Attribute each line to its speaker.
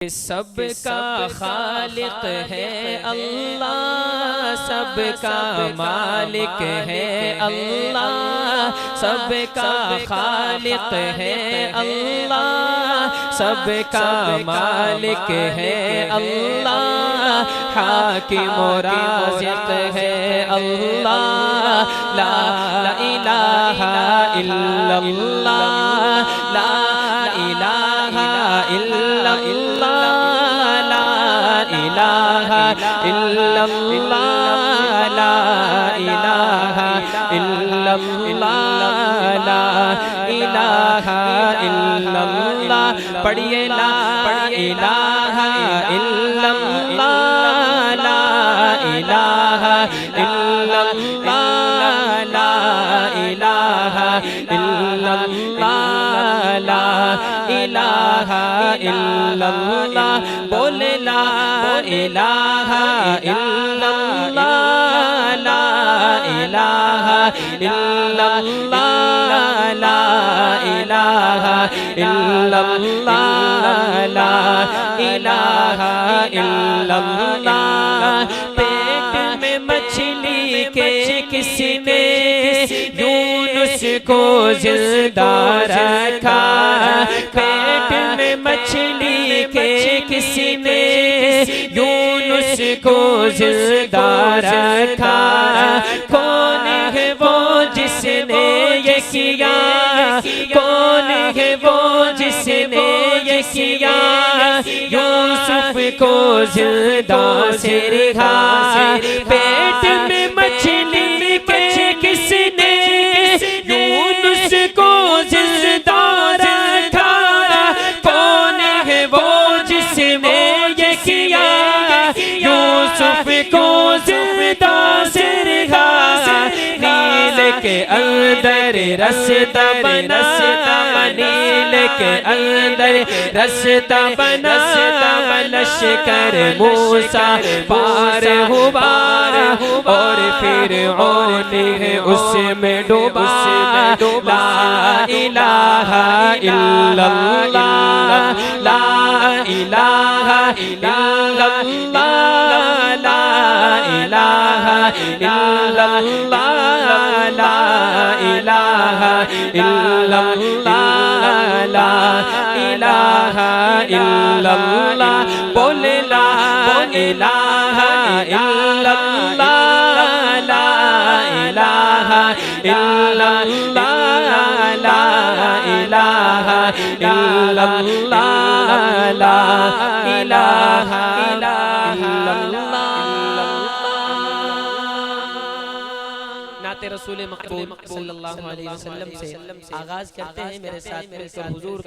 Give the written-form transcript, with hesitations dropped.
Speaker 1: सबका खालिक है अल्लाह, सबका मालिक है अल्लाह, सबका खालिक है अल्लाह, सबका मालिक है अल्लाह, हाकिम राज़िक़ है अल्लाह। ला इलाहा इल्लल्लाह, ला इलाहा इल्लल्लाह, ला इलाहा इल्लल्लाह, ला इलाहा इल्लल्लाह, ला इलाहा इल्लल्लाह। पढ़िए ला इलाहा इल्लल्लाह, ला इलाहा इल्लल्लाह, ला इलाहा इल्लल्लाह, ला इलाहा इल्लल्लाह। बोले ला इलाहा इल्लल्लाह, ला इलाहा इल्लल्लाह, ला इलाहा इल्लल्लाह, ला इलाहा इल्लल्लाह। पेट में मछली के किसी ने यूनुस को जिंदा रखा, पेट में मछली के किसी ने यूनुस को जिंदा रखा। कौन है वो जिसने ये किया, कौन है वो जिसने ये किया, यूसुफ को जिंदा से रखा। पेट में मछली के किसने यूनुस को जिंदा रखा, कौन है वो जिसने ये किया, यूसुफ को जिंदा से रखा। नील के अंदर रास्ता बना, नील के अंदर रास्ता बना, लश्कर मूसा पार हुआ और फिर औने उसमें डूबा। ला इलाहा इल्लल्लाह, ला इलाहा इल्लल्लाह, ला इलाहा इल्लल्लाह, ला इलाहा इल्लल्लाह, ला इलाहा इल्लल्लाह। बोले ला इलाहा इल्लल्लाह, ला इलाहा इल्लल्लाह, ला इलाहा इल्लल्लाह, ला इलाहा इल्लल्लाह। नाते रसूल मक़बूल सल्लल्लाहु अलैहि वसल्लम से आगाज करते हैं। मेरे साथ मिलकर हुजूर